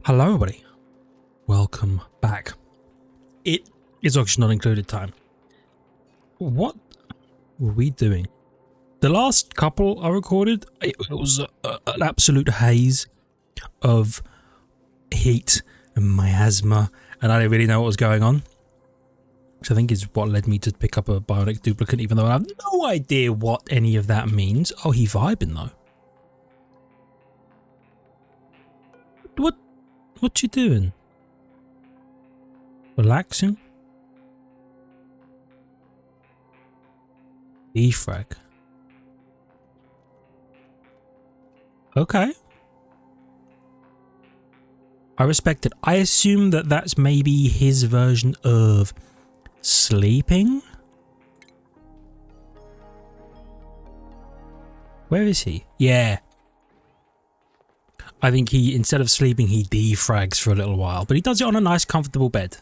Hello everybody, welcome back. It is Auction Not Included time. What were we doing? The last couple I recorded, it was an absolute haze of heat and miasma, and I didn't really know what was going on. Which I think is what led me to pick up a bionic duplicate, even though I have no idea what any of that means. Oh, he vibing though. What you doing? Relaxing? Defrag. Okay. I respect it. I assume that that's maybe his version of sleeping? Where is he? Yeah. I think he, instead of sleeping, he defrags for a little while, but he does it on a nice, comfortable bed.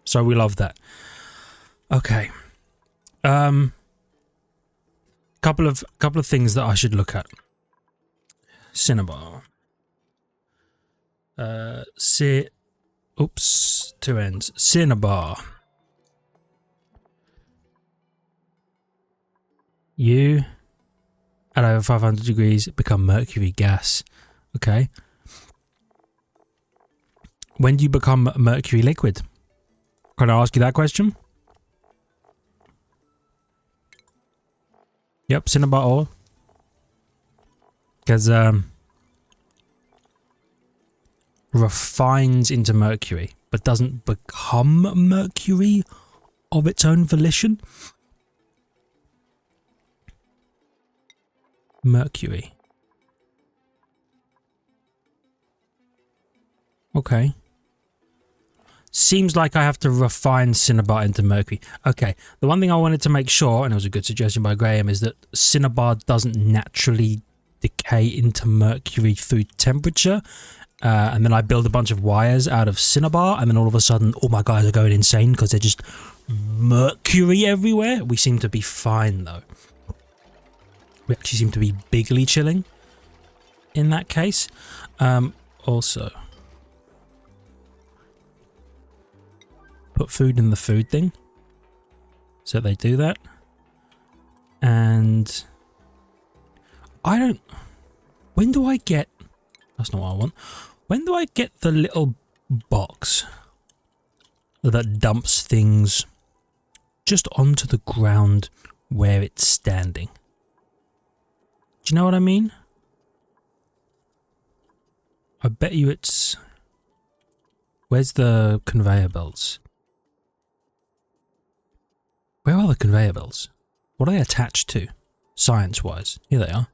So we love that. Okay. Couple of things that I should look at. Cinnabar. Oops, two ends. Cinnabar. You, at over 500 degrees, become mercury gas. Okay. When do you become mercury liquid? Can I ask you that question? Yep, cinnabar ore. Because refines into mercury, but doesn't become mercury of its own volition. Mercury. Okay. Seems like I have to refine cinnabar into mercury. Okay, the one thing I wanted to make sure, and it was a good suggestion by Graham, is that cinnabar doesn't naturally decay into mercury through temperature. And then I build a bunch of wires out of cinnabar, and then all of a sudden all my guys are going insane because they're just mercury everywhere. We seem to be fine though. We actually seem to be bigly chilling in that case. Also, put food in the food thing. So they do that. And I don't... When do I get... That's not what I want. When do I get the little box that dumps things just onto the ground where it's standing? Do you know what I mean? I bet you it's... Where's the conveyor belts? Where are the conveyor belts? What are they attached to? Science-wise. Here they are.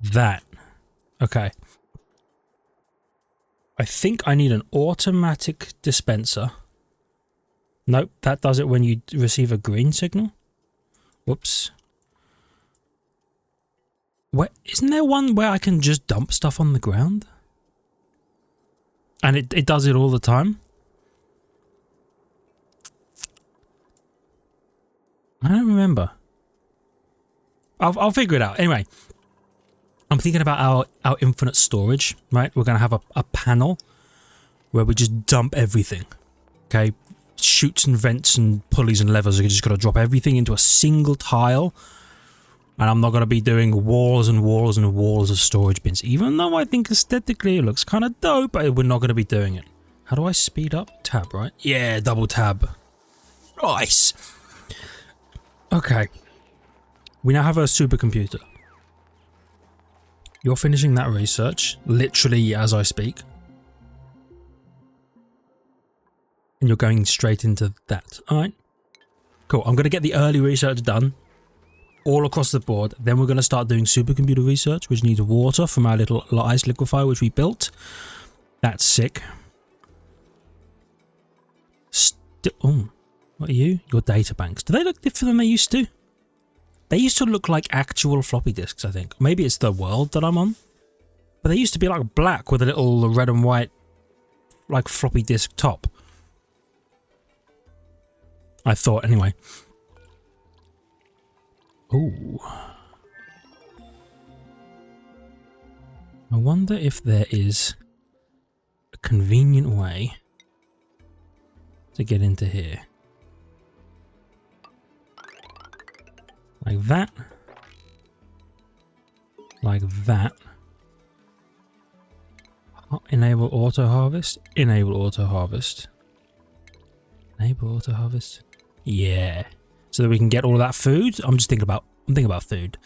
That. Okay. I think I need an automatic dispenser. Nope, that does it when you receive a green signal. Whoops. Isn't there one where I can just dump stuff on the ground? And it does it all the time? I don't remember. I'll figure it out. Anyway, I'm thinking about our infinite storage, right? We're going to have a panel where we just dump everything. Okay? Chutes and vents and pulleys and levers are just going to drop everything into a single tile. And I'm not going to be doing walls and walls and walls of storage bins. Even though I think aesthetically it looks kind of dope, but we're not going to be doing it. How do I speed up? Tab, right? Yeah, double tab. Nice. Okay. We now have a supercomputer. You're finishing that research, literally as I speak. And you're going straight into that. Alright. Cool. I'm going to get the early research done. All across the board. Then we're going to start doing supercomputer research, which needs water from our little ice liquefier, which we built. That's sick. Oh, what are you? Your data banks. Do they look different than they used to? They used to look like actual floppy disks, I think. Maybe it's the world that I'm on. But they used to be like black with a little red and white, like floppy disk top. I thought, anyway. Ooh. I wonder if there is a convenient way to get into here. Like that. Like that. Enable auto harvest. Enable auto harvest. Enable auto harvest. Yeah. So that we can get all of that food. I'm thinking about food.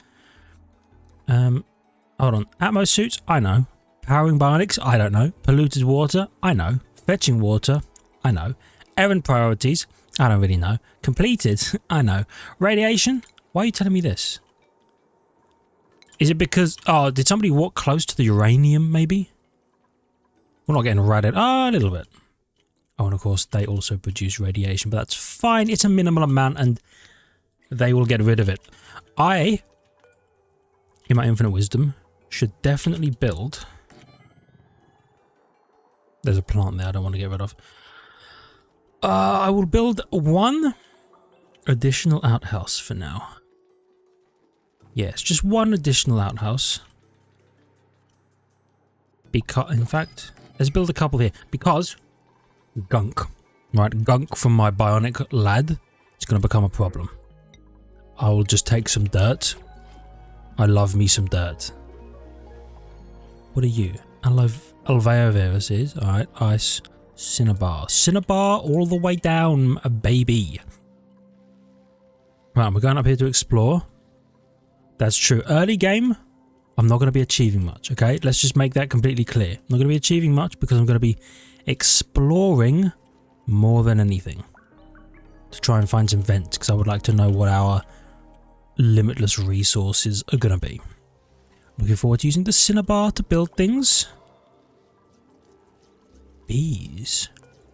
Hold on. Atmos suits, I know. Powering bionics, I don't know. Polluted water, I know. Fetching water, I know. Errand priorities, I don't really know. Completed, I know. Radiation, why are you telling me this? Is it because, oh, did somebody walk close to the uranium maybe? We're not getting radiated, a little bit. Oh, and of course they also produce radiation, but that's fine. It's a minimal amount and they will get rid of it. I, in my infinite wisdom, should definitely build. There's a plant there I don't want to get rid of. I will build one additional outhouse for now. Yes, just one additional outhouse. Because, in fact, let's build a couple here. Because gunk, right? Gunk from my bionic lad is going to become a problem. I will just take some dirt. I love me some dirt. What are you? Alveo Virus is. Alright, ice. Cinnabar. Cinnabar all the way down, baby. Right, we're going up here to explore. That's true. Early game, I'm not going to be achieving much, okay? Let's just make that completely clear. I'm not going to be achieving much because I'm going to be exploring more than anything. To try and find some vents, because I would like to know what our limitless resources are going to be. Looking forward to using the Cinnabar to build things. Bees.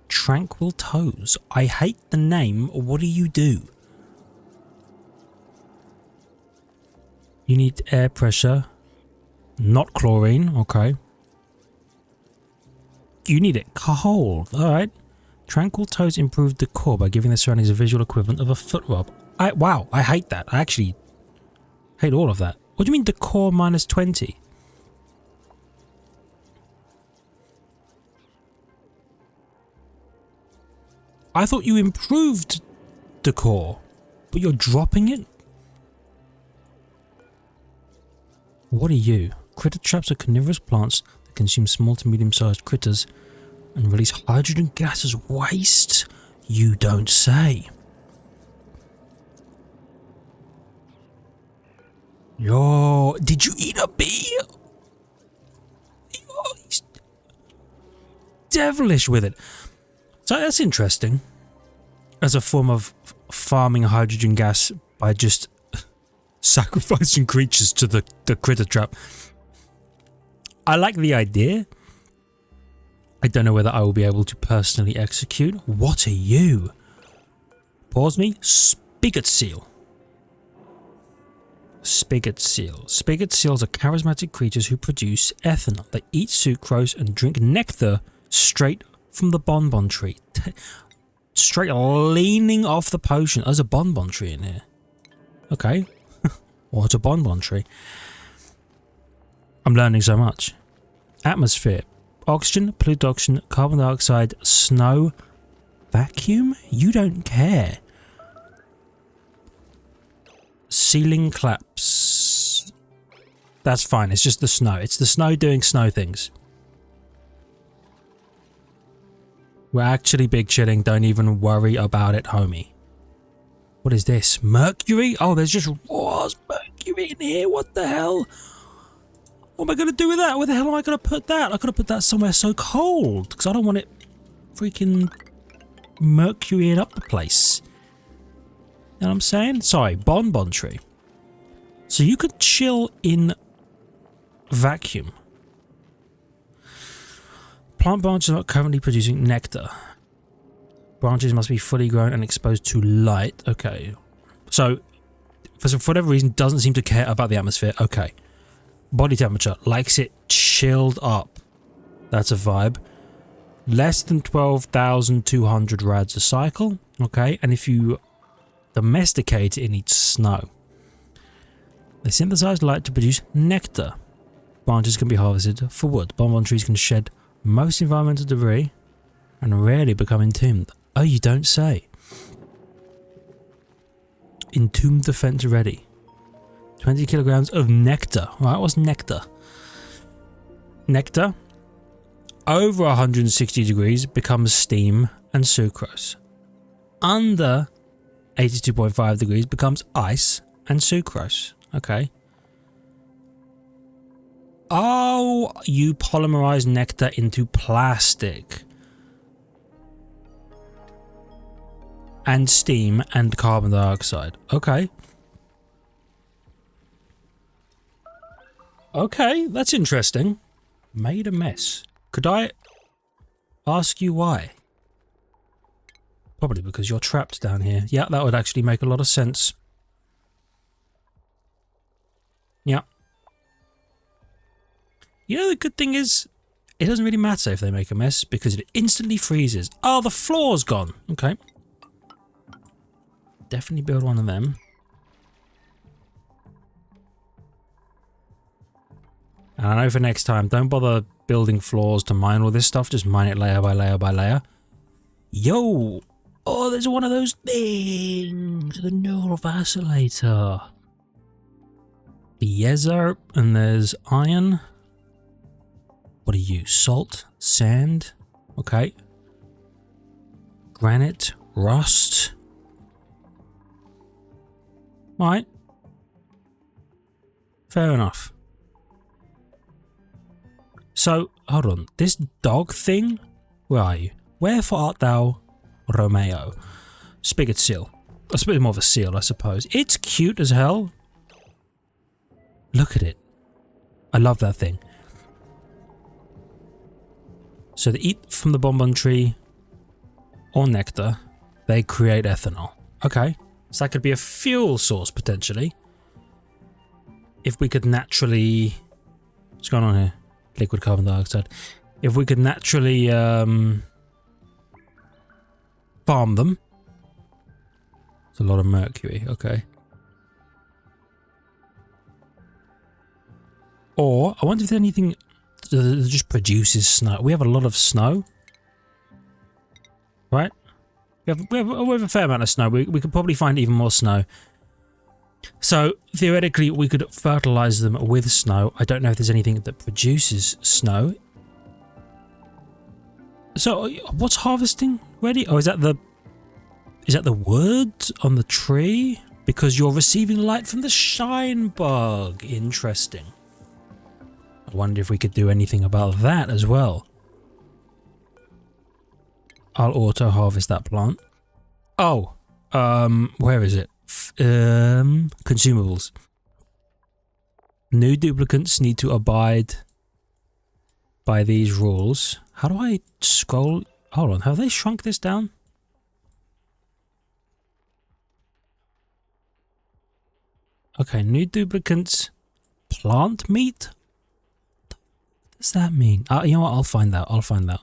Tranquil Toes. I hate the name. What do you do? You need air pressure. Not chlorine. Okay. You need it cold. Alright. Tranquil Toes improved decor by giving the surroundings a visual equivalent of a foot rub. Wow, I hate that. I actually hate all of that. What do you mean decor minus 20? I thought you improved decor, but you're dropping it? What are you? Critter traps are carnivorous plants that consume small to medium-sized critters and release hydrogen gas as waste? You don't say. Yo, did you eat a bee? Yo, he's devilish with it. So that's interesting. As a form of farming hydrogen gas by just sacrificing creatures to the critter trap. I like the idea. I don't know whether I will be able to personally execute. What are you? Pause me. Spigot seal. Spigot seal. Spigot seals are charismatic creatures who produce ethanol. They eat sucrose and drink nectar straight from the bonbon tree. Straight leaning off the potion. There's a bonbon tree in here. Okay. What a bonbon tree. I'm learning so much. Atmosphere. Oxygen, polluted oxygen, carbon dioxide, snow, vacuum? You don't care. Ceiling claps. That's fine. It's just the snow. It's the snow doing snow things. We're actually big chilling. Don't even worry about it, homie. What is this? Mercury? Oh, there's just raw mercury in here. What the hell? What am I going to do with that? Where the hell am I going to put that? I got to put that somewhere so cold because I don't want it freaking mercurying up the place. You know what I'm saying? Sorry, bonbon tree. So you could chill in vacuum. Plant branches are not currently producing nectar. Branches must be fully grown and exposed to light. Okay. So, for whatever reason, doesn't seem to care about the atmosphere. Okay. Body temperature. Likes it chilled up. That's a vibe. Less than 12,200 rads a cycle. Okay. And if you domesticate it, it needs snow. They synthesize light to produce nectar. branches can be harvested for wood. Bonbon trees can shed most environmental debris and rarely become entombed. Oh, you don't say. Entombed defense ready. 20 kilograms of nectar. Right, what's nectar? Nectar, over 160 degrees, becomes steam and sucrose. Under 82.5 degrees becomes ice and sucrose. Okay. Oh, you polymerize nectar into plastic. And steam and carbon dioxide. Okay. Okay, that's interesting. Made a mess. Could I ask you why? Probably because you're trapped down here. Yeah, that would actually make a lot of sense. Yeah. You know, the good thing is, it doesn't really matter if they make a mess because it instantly freezes. Oh, the floor's gone. Okay. Definitely build one of them. And I know for next time, don't bother building floors to mine all this stuff. Just mine it layer by layer by layer. Yo! Oh, there's one of those things. The neural vacillator. Piezo, and there's iron. What are you? Salt? Sand? Okay. Granite? Rust? Right. Fair enough. So, hold on. This dog thing? Where are you? Wherefore art thou, Romeo? Spigot seal. That's a bit more of a seal, I suppose. It's cute as hell. Look at it. I love that thing. So they eat from the bonbon tree or nectar. They create ethanol. Okay. So that could be a fuel source, potentially. If we could naturally... What's going on here? Liquid carbon dioxide. If we could naturally farm them. It's a lot of mercury, okay. Or, I wonder if there's anything that just produces snow. We have a lot of snow. Right? We have a fair amount of snow. We could probably find even more snow. So, theoretically, we could fertilize them with snow. I don't know if there's anything that produces snow. So, what's harvesting ready? Oh, is that the wood on the tree? Because you're receiving light from the shine bug. Interesting. I wonder if we could do anything about that as well. I'll auto-harvest that plant. Oh, where is it? Consumables. New duplicants need to abide by these rules. How do I scroll? Hold on, have they shrunk this down? Okay, new duplicants. Plant meat? What does that mean? You know what, I'll find out. I'll find out.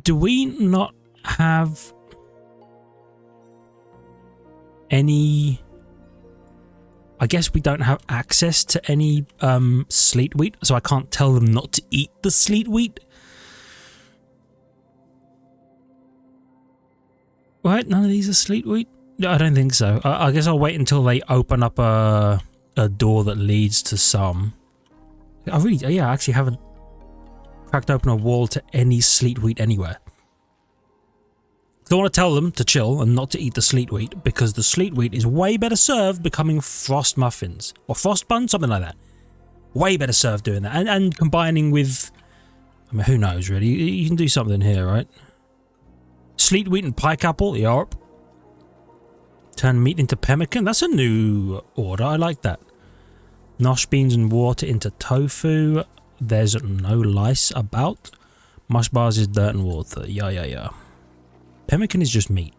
Do we not have any... I guess we don't have access to any sleet wheat, so I can't tell them not to eat the sleet wheat. Right, none of these are sleet wheat? No, I don't think so. I guess I'll wait until they open up a door that leads to some. I actually haven't cracked open a wall to any sleet wheat anywhere. I want to tell them to chill and not to eat the sleet wheat because the sleet wheat is way better served becoming frost muffins or frost buns, something like that. Way better served doing that and combining with, I mean, who knows really? You can do something here, right? Sleet wheat and pike apple, yarp. Turn meat into pemmican. That's a new order. I like that. Nosh beans and water into tofu. There's no lice about. Mush bars is dirt and water. Yeah. Pemmican is just meat.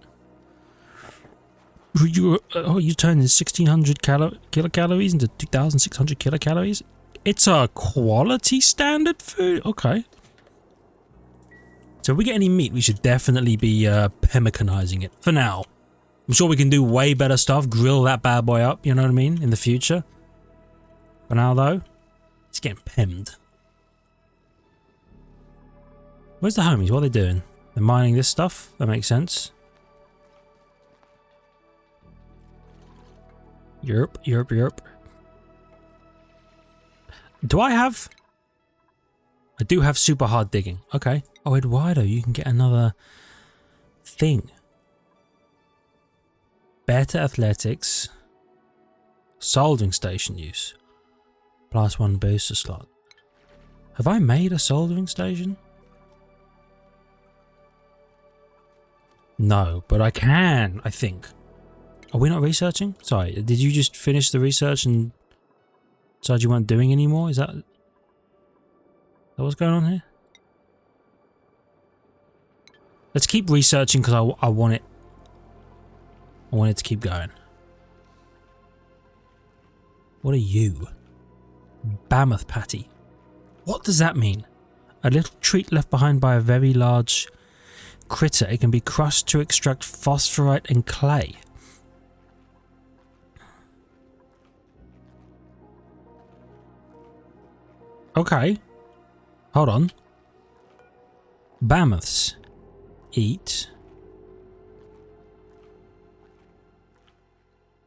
You turn 1,600 kilocalories into 2,600 kilocalories? It's a quality standard food? Okay. So if we get any meat, we should definitely be pemmicanizing it. For now. I'm sure we can do way better stuff. Grill that bad boy up, you know what I mean? In the future. For now, though, it's getting pimmed. Where's the homies? What are they doing? They're mining this stuff? That makes sense. Europe. Do I have... I do have super hard digging. Okay. Oh, Eduardo, you can get another thing. Better athletics. Soldering station use. +1 booster slot. Have I made a soldering station? No, but I can, I think. Are we not researching? Sorry, did you just finish the research and decide you weren't doing anymore? Is that what's going on here? Let's keep researching because I want it. I want it to keep going. What are you? Bammoth patty. What does that mean? A little treat left behind by a very large critter. It can be crushed to extract phosphorite and clay. Okay. Hold on. Bammoths eat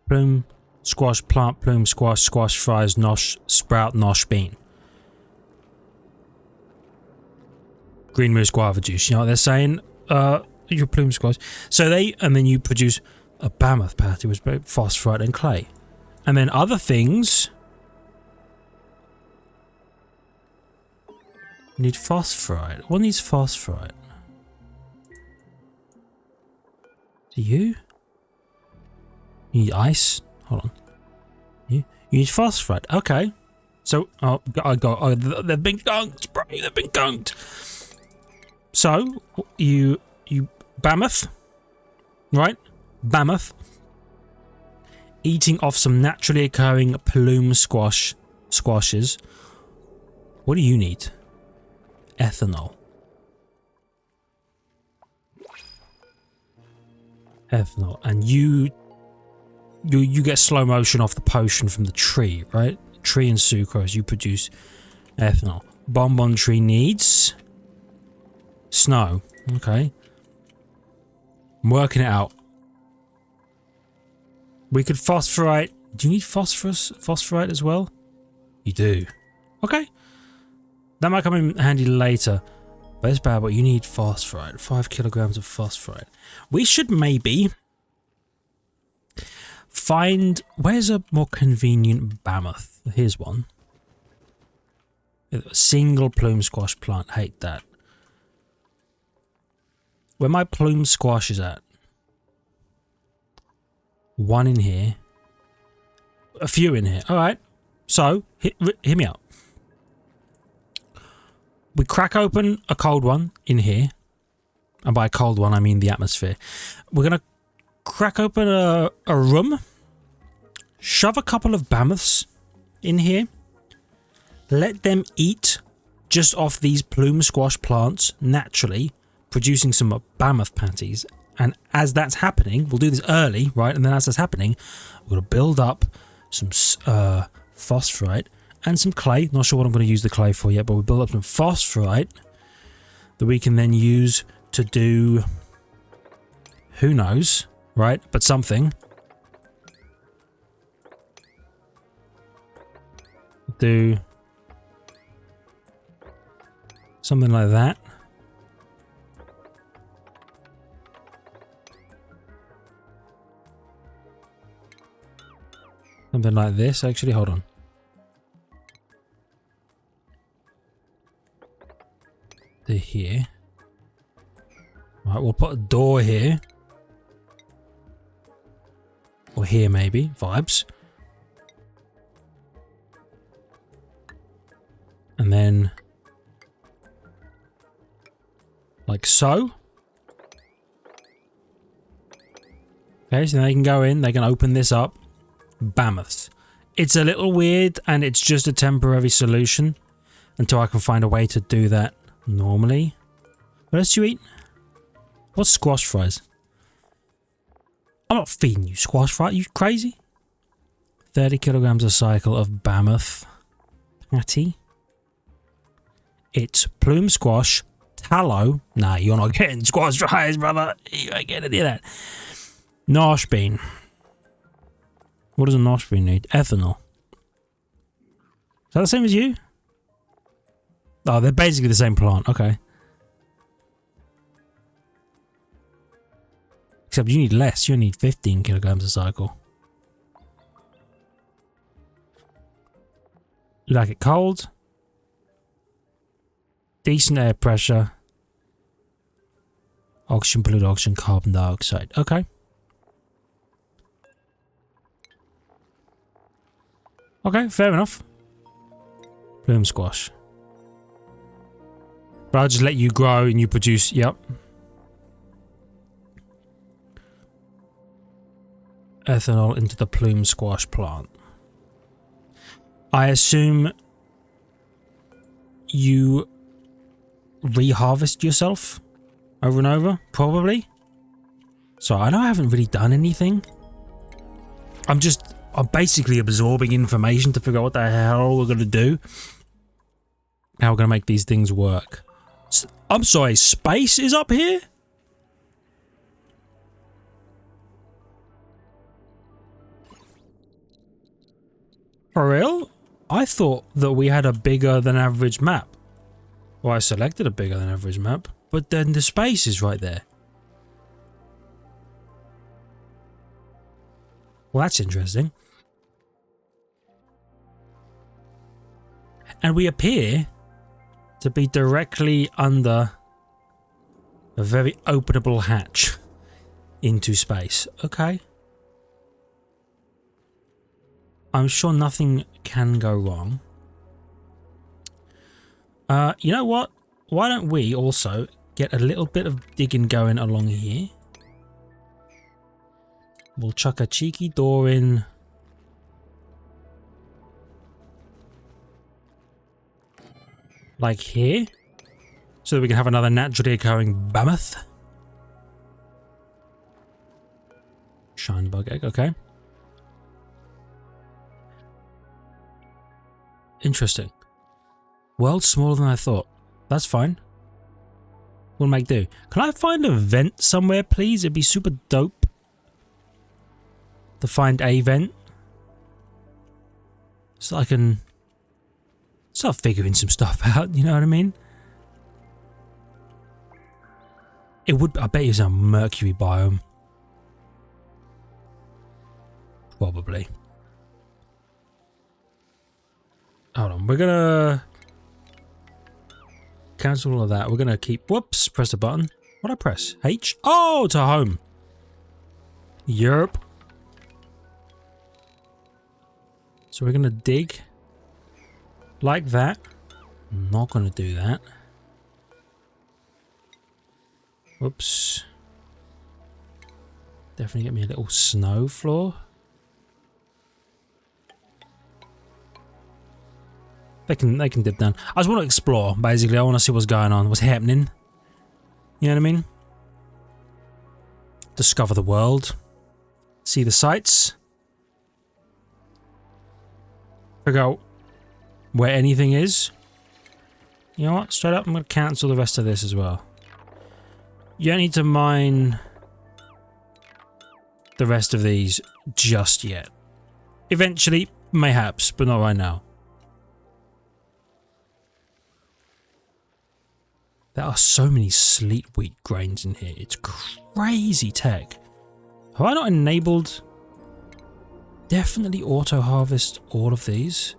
plume squash, plant plume squash, squash fries, nosh, sprout, nosh, bean. Green moose guava juice. You know what they're saying? Your plume squash. So and then you produce a Bammoth patty with phosphorite and clay. And then other things need phosphorite. What needs phosphorite? Do you? You need ice? Hold on. You need phosphorite. Okay. So, they've been gunked, bro. They've been gunked. So, you Bammoth, right? Bammoth. Eating off some naturally occurring plume squashes. What do you need? Ethanol. Ethanol. And you get slow motion off the potion from the tree, right? Tree and sucrose, you produce ethanol. Bonbon tree needs snow. Okay. I'm working it out. We could phosphorite. Do you need phosphorite as well? You do. Okay. That might come in handy later. But it's bad, but you need phosphorite. 5 kilograms of phosphorite. We should maybe find... Where's a more convenient Bammoth? Here's one. A single plume squash plant. Hate that. Where my plume squash is at. One in here. A few in here. Alright. So, hear me out. We crack open a cold one in here. And by cold one, I mean the atmosphere. We're going to crack open a room. Shove a couple of Bammoths in here. Let them eat just off these plume squash plants naturally, producing some Bammoth patties. And as that's happening, we'll do this early, right? And then as that's happening, we're going to build up some phosphorite and some clay. Not sure what I'm going to use the clay for yet, but we'll build up some phosphorite that we can then use to do, who knows, right? But something. Do something like that. Something like this, actually. Hold on. To here. Right, we'll put a door here. Or here, maybe. Vibes. And then... like so. Okay, so they can go in. They can open this up. Bammoths. It's a little weird and it's just a temporary solution until I can find a way to do that normally. What else do you eat? What's squash fries? I'm not feeding you squash fries. You crazy? 30 kilograms a cycle of Bammoth. Hattie. It's plume squash, tallow. Nah, you're not getting squash fries, brother. You ain't getting any of that. Nosh bean. What does a nosh bean need? Ethanol. Is that the same as you? Oh, they're basically the same plant. Okay. Except you need less. You need 15 kilograms a cycle. You like it cold? Decent air pressure. Oxygen, polluted oxygen, carbon dioxide. Okay. Okay, fair enough. Plume squash. But I'll just let you grow and you produce. Yep. Ethanol into the plume squash plant. I assume you reharvest yourself over and over, probably. So I know I haven't really done anything. I'm basically absorbing information to figure out what the hell we're gonna do. How we're gonna make these things work. I'm sorry, space is up here? For real? I thought that we had a bigger than average map. Well, I selected a bigger than average map, but then the space is right there. Well, that's interesting. And we appear to be directly under a very openable hatch into space. Okay. I'm sure nothing can go wrong. You know what? Why don't we also get a little bit of digging going along here? We'll chuck a cheeky door in. Like here. So that we can have another naturally occurring Bammoth. Shine bug egg, okay. Interesting. World smaller than I thought. That's fine. We'll make do. Can I find a vent somewhere, please? It'd be super dope to find a vent. So I can start figuring some stuff out, you know what I mean? It would, I bet it's a mercury biome. Probably. Hold on, we're gonna cancel all of that. We're gonna keep, whoops, press the button. What'd I press? H? Oh, to home. Europe. So we're gonna dig like that. I'm not gonna do that. Whoops. Definitely get me a little snow floor. They can dip down. I just want to explore, basically. I want to see what's going on, what's happening. You know what I mean? Discover the world. See the sights. Figure out where anything is. You know what? Straight up, I'm going to cancel the rest of this as well. You don't need to mine the rest of these just yet. Eventually, mayhaps, but not right now. There are so many sleet wheat grains in here. It's crazy tech. Have I not enabled? Definitely auto harvest all of these.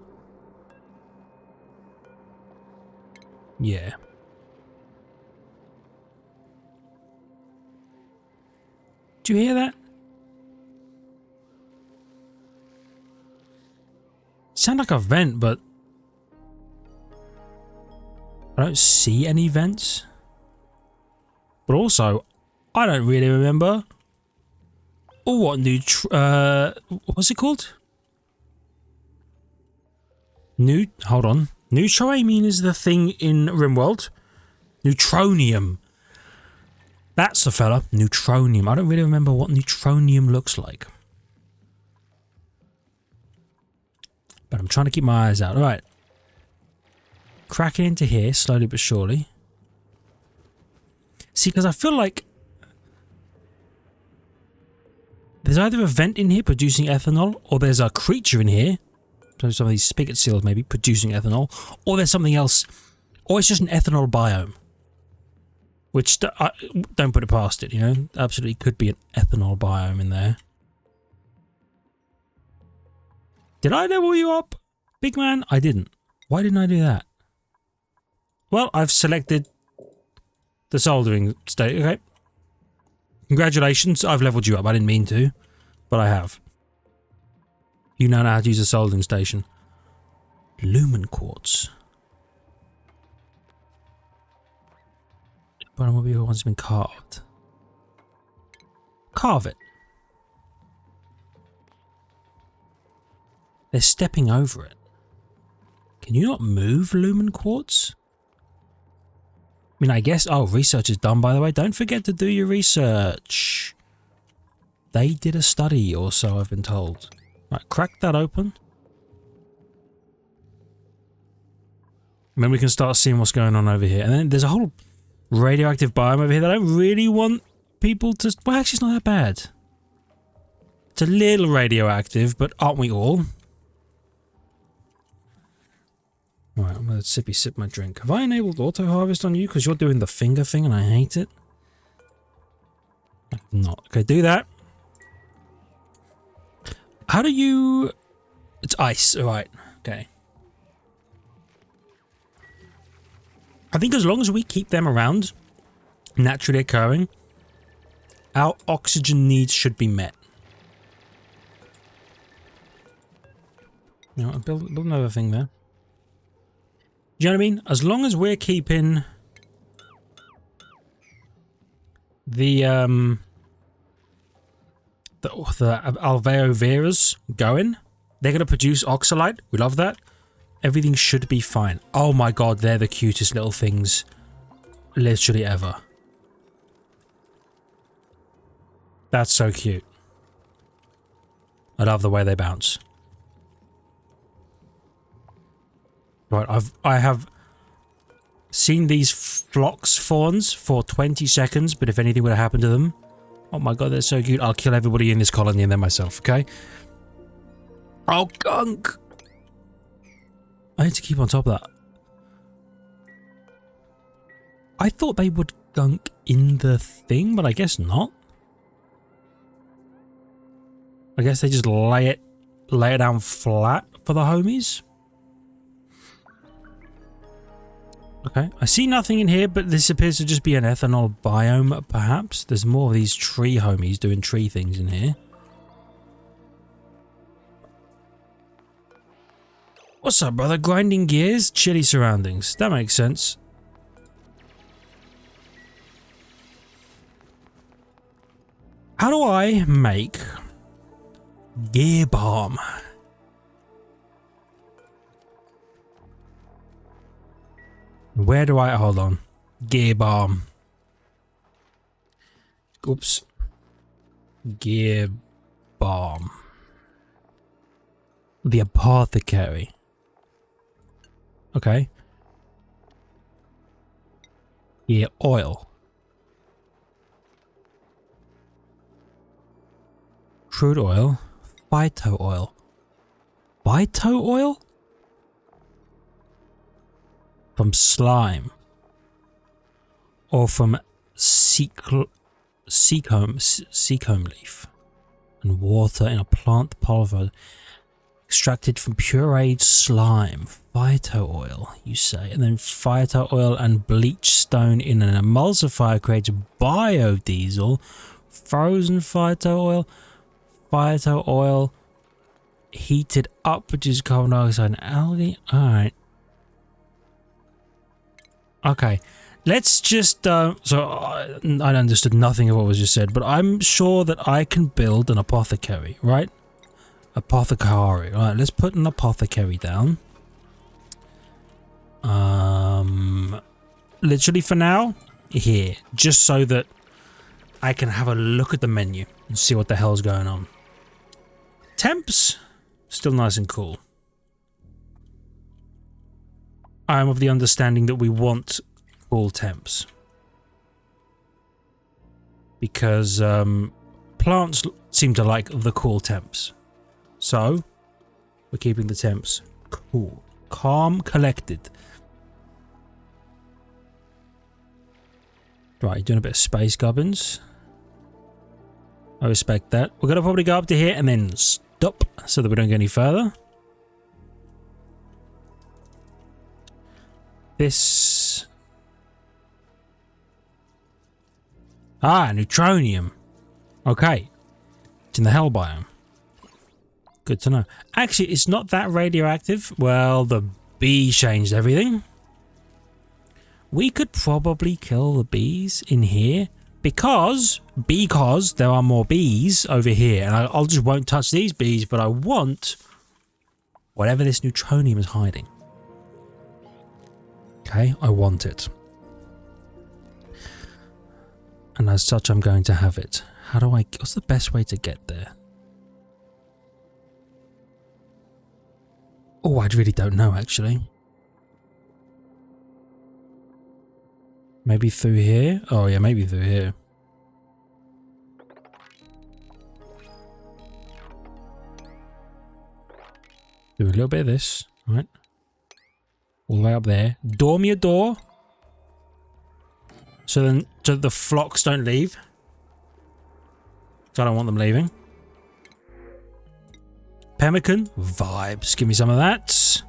Yeah. Do you hear that? Sound like a vent, but I don't see any vents. But also, I don't really remember. Oh, what what's it called? Hold on. Neutroamine is the thing in RimWorld. Neutronium. That's the fella. Neutronium. I don't really remember what neutronium looks like. But I'm trying to keep my eyes out. Alright. cracking into here, slowly but surely. See, because I feel like there's either a vent in here producing ethanol, or there's a creature in here, so some of these spigot seals maybe, producing ethanol, or there's something else, or it's just an ethanol biome. Which, don't put it past it, you know? Absolutely could be an ethanol biome in there. Did I level you up, big man? I didn't. Why didn't I do that? Well, I've selected the soldering state. Okay. Congratulations, I've leveled you up. I didn't mean to, but I have. You now know how to use a soldering station. Lumen quartz. But I'm gonna once been carved. Carve it. They're stepping over it. Can you not move lumen quartz? I mean, I guess... Oh, research is done, by the way. Don't forget to do your research. They did a study or so, I've been told. Right, crack that open. And then we can start seeing what's going on over here. And then there's a whole radioactive biome over here that I don't really want people to... Well, actually, it's not that bad. It's a little radioactive, but aren't we all? Right, I'm gonna sippy sip my drink. Have I enabled auto harvest on you? Because you're doing the finger thing and I hate it. Not. Okay, do that. How do you... It's ice, alright. Okay. I think as long as we keep them around, naturally occurring, our oxygen needs should be met. You know, build another thing there. Do you know what I mean? As long as we're keeping the alveo veras going, they're going to produce oxalite. We love that. Everything should be fine. Oh my god, they're the cutest little things literally ever. That's so cute. I love the way they bounce. Right, I have seen these phlox fawns for 20 seconds, but if anything would have happened to them, oh my god, they're so cute. I'll kill everybody in this colony and then myself, okay? Oh, gunk! I need to keep on top of that. I thought they would gunk in the thing, but I guess not. I guess they just lay it down flat for the homies. Okay, I see nothing in here, but this appears to just be an ethanol biome, perhaps. There's more of these tree homies doing tree things in here. What's up, brother? Grinding gears? Chilly surroundings. That makes sense. How do I make gear balm? Where do I... Hold on. Gear balm. Oops. Gear balm. The apothecary. Okay. Gear oil. Crude oil. Phyto oil. Phyto oil? From slime, or from seacomb leaf, and water in a plant pulver extracted from pureed slime. Phyto oil, you say, and then phyto oil and bleach stone in an emulsifier creates biodiesel. Frozen phyto oil heated up produces carbon dioxide and algae. All right. Okay, let's just, I understood nothing of what was just said, but I'm sure that I can build an apothecary, right? Apothecary. Alright, let's put an apothecary down. Literally for now, here, just so that I can have a look at the menu and see what the hell's going on. Temps, still nice and cool. I'm of the understanding that we want cool temps. Because plants seem to like the cool temps. So, we're keeping the temps cool. Calm, collected. Right, doing a bit of space gubbins. I respect that. We're going to probably go up to here and then stop so that we don't get any further. This... Ah, neutronium. Okay. It's in the hell biome. Good to know. Actually, it's not that radioactive. Well, the bee changed everything. We could probably kill the bees in here because there are more bees over here. And I'll just won't touch these bees, but I want whatever this neutronium is hiding. Okay, I want it. And as such, I'm going to have it. How do I... What's the best way to get there? Oh, I really don't know, actually. Maybe through here? Oh, yeah, maybe through here. Do a little bit of this, right? All the way up there. Door me a door. So the flocks don't leave. So I don't want them leaving. Pemmican vibes. Give me some of that.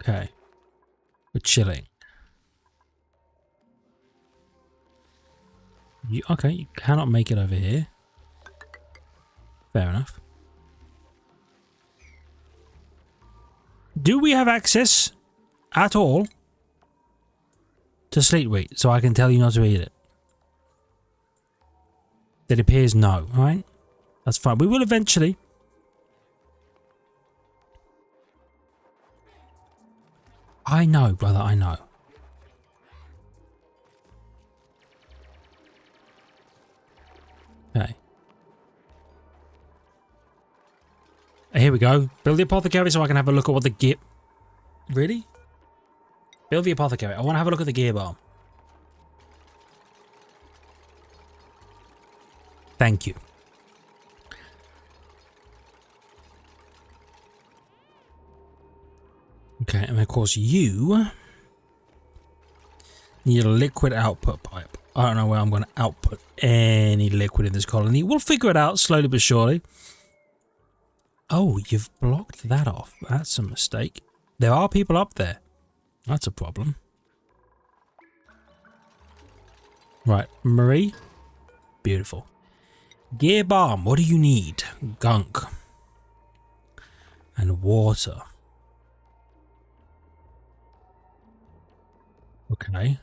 Okay. We're chilling. Okay, you cannot make it over here. Fair enough. Do we have access at all to sleet wheat so I can tell you not to eat it? It appears no, right? That's fine. We will eventually. I know, brother, I know. Okay. Here we go. Build the apothecary so I can have a look at what the gear... Really? Build the apothecary. I want to have a look at the gear bar. Thank you. Okay, and of course you need a liquid output pipe. I don't know where I'm going to output any liquid in this colony. We'll figure it out slowly but surely. Oh, you've blocked that off. That's a mistake. There are people up there. That's a problem. Right, Marie. Beautiful. Gear balm, what do you need? Gunk. And water. Okay.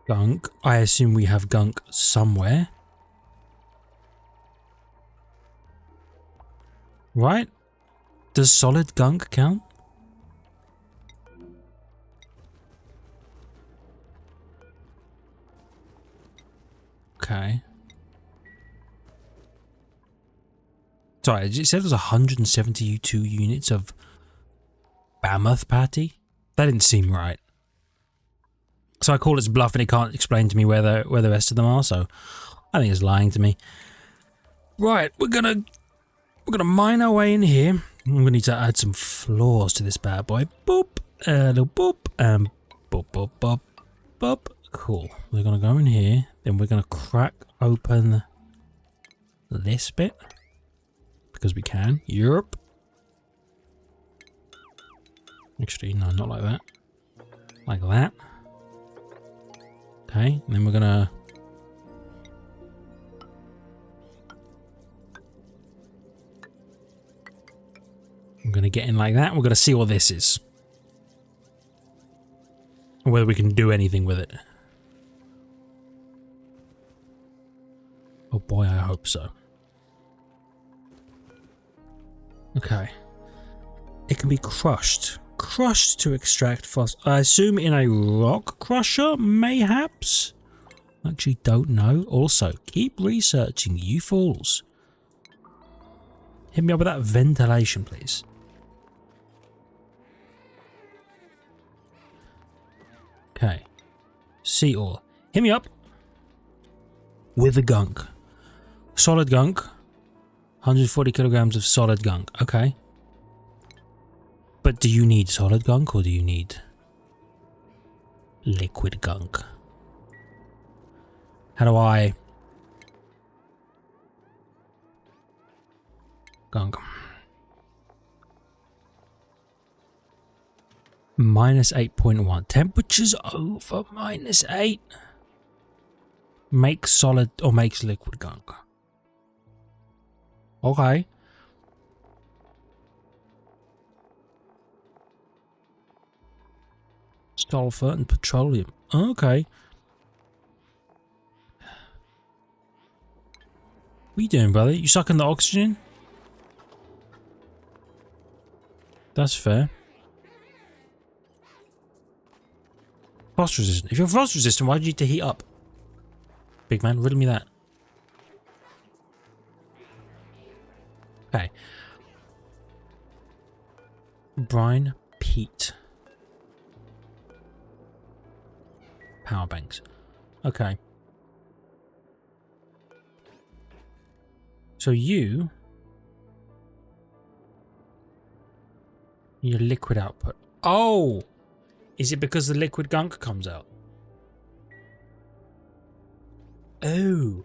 Gunk. I assume we have gunk somewhere. Right? Does solid gunk count? Okay. Sorry, it said there's 172 units of Bammoth patty? That didn't seem right. So I call his bluff and he can't explain to me where the rest of them are, so I think he's lying to me. Right, we're gonna mine our way in here. I'm gonna need to add some floors to this bad boy. Boop, a little boop, and boop, boop, boop, boop. Cool. We're gonna go in here, then we're gonna crack open this bit because we can. Europe. Actually, no, not like that. Like that. Okay, and then we're gonna... I'm gonna get in like that. We're gonna see what this is. And whether we can do anything with it. Oh boy, I hope so. Okay. It can be crushed. Crushed to extract phosphorus. I assume in a rock crusher, mayhaps? Actually don't know. Also, keep researching, you fools. Hit me up with that ventilation, please. Okay. Sea ore. Hit me up with the gunk. Solid gunk. 140 kilograms of solid gunk. Okay. But do you need solid gunk or do you need liquid gunk? How do I... Gunk. Minus 8.1. Temperatures over minus 8. Makes solid or makes liquid gunk. Okay. Sulfur and petroleum. Okay. What are you doing, brother? You sucking the oxygen? That's fair. Frost resistant. If you're frost resistant, why do you need to heat up? Big man, riddle me that. Okay. Brine, peat. Power banks. Okay. So your liquid output. Oh! Is it because the liquid gunk comes out? Oh.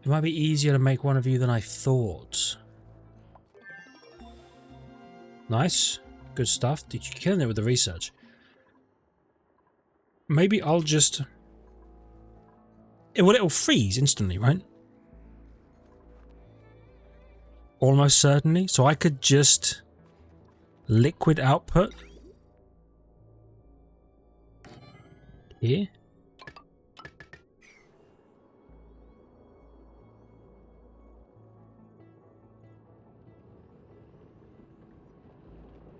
It might be easier to make one of you than I thought. Nice. Good stuff. Dude, you're killing it with the research. Maybe I'll just... It'll freeze instantly, right? Almost certainly. So I could just... Liquid output. Here.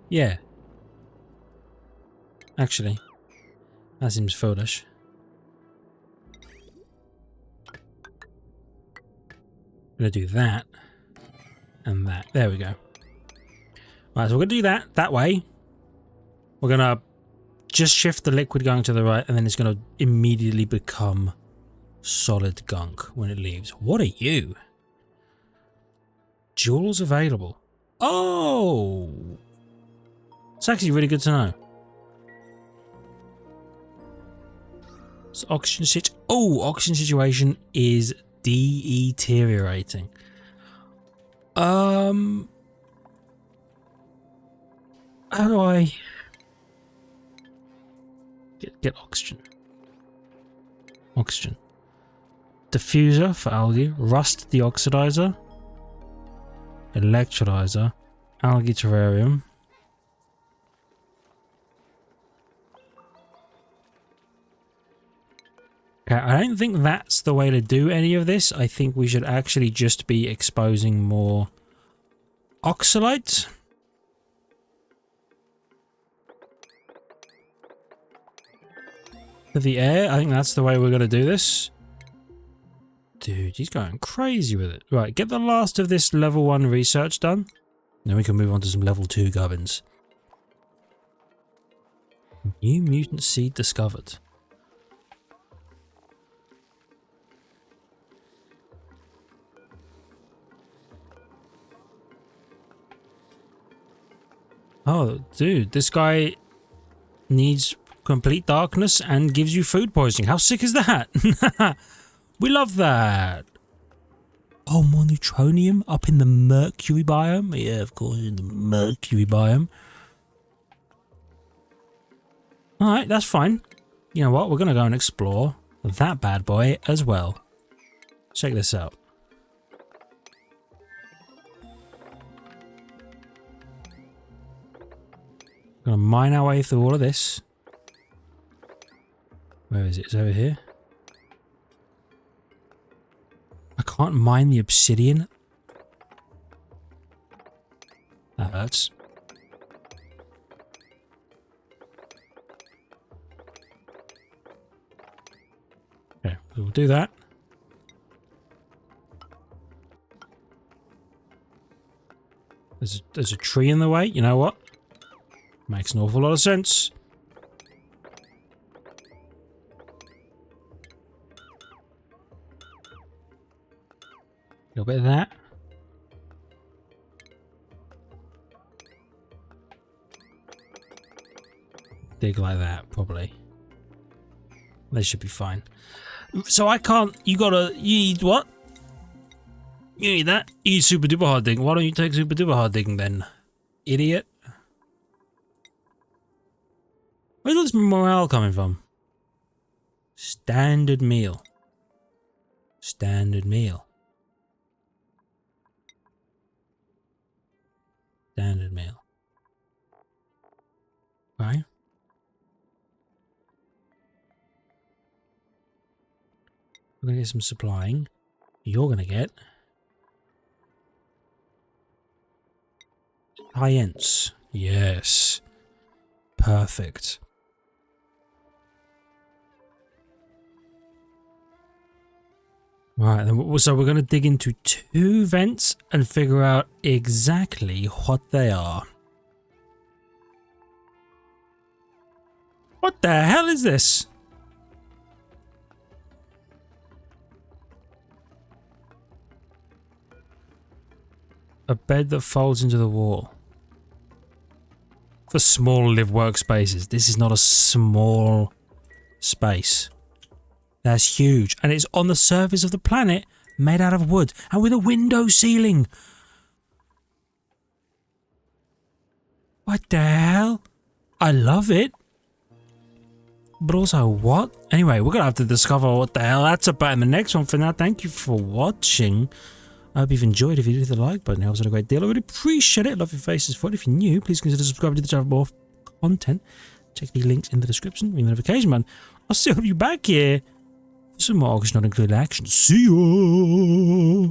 Yeah. Actually, that seems foolish. I'm gonna do that and that. There we go. Right, so we're gonna do that way. We're gonna just shift the liquid gunk to the right, and then it's gonna immediately become solid gunk when it leaves. What are you? Jewels available. Oh! It's actually really good to know. So oxygen oxygen situation is deteriorating. How do I get oxygen? Oxygen. Diffuser for algae. Rust deoxidizer. Electrolyzer. Algae terrarium. Okay, I don't think that's the way to do any of this. I think we should actually just be exposing more oxalate. To the air. I think that's the way we're going to do this. Dude, he's going crazy with it. Right, get the last of this level 1 research done. Then we can move on to some level 2 gubbins. New mutant seed discovered. Oh, dude, this guy needs complete darkness and gives you food poisoning. How sick is that? We love that. Oh, more neutronium up in the mercury biome? Yeah, of course, in the mercury biome. Alright, that's fine. You know what? We're going to go and explore that bad boy as well. Check this out. We're going to mine our way through all of this. Where is it? It's over here. I can't mine the obsidian. That hurts. Okay, we'll do that. There's a tree in the way. You know what? Makes an awful lot of sense. A little bit of that. Dig like that, probably. They should be fine. So I can't. You need what? You need that? You need super duper hard digging. Why don't you take super duper hard digging then? Idiot. Where's all this morale coming from? Standard meal. Standard meal. Standard meal. Right? We're gonna get some supplying. You're gonna get science. Yes. Perfect. Right, so we're going to dig into 2 vents and figure out exactly what they are. What the hell is this? A bed that folds into the wall. For small live workspaces. This is not a small space. That's huge. And it's on the surface of the planet, made out of wood, and with a window ceiling. What the hell? I love it. But also, what? Anyway, we're going to have to discover what the hell that's about in the next one. For now, thank you for watching. I hope you've enjoyed. If you do, hit the like button. It helps out a great deal. I really appreciate it. Love your faces for it. If you're new, please consider subscribing to the channel for more content. Check the links in the description. Ring the notification button. I'll see you back here for some more August not included action. See ya!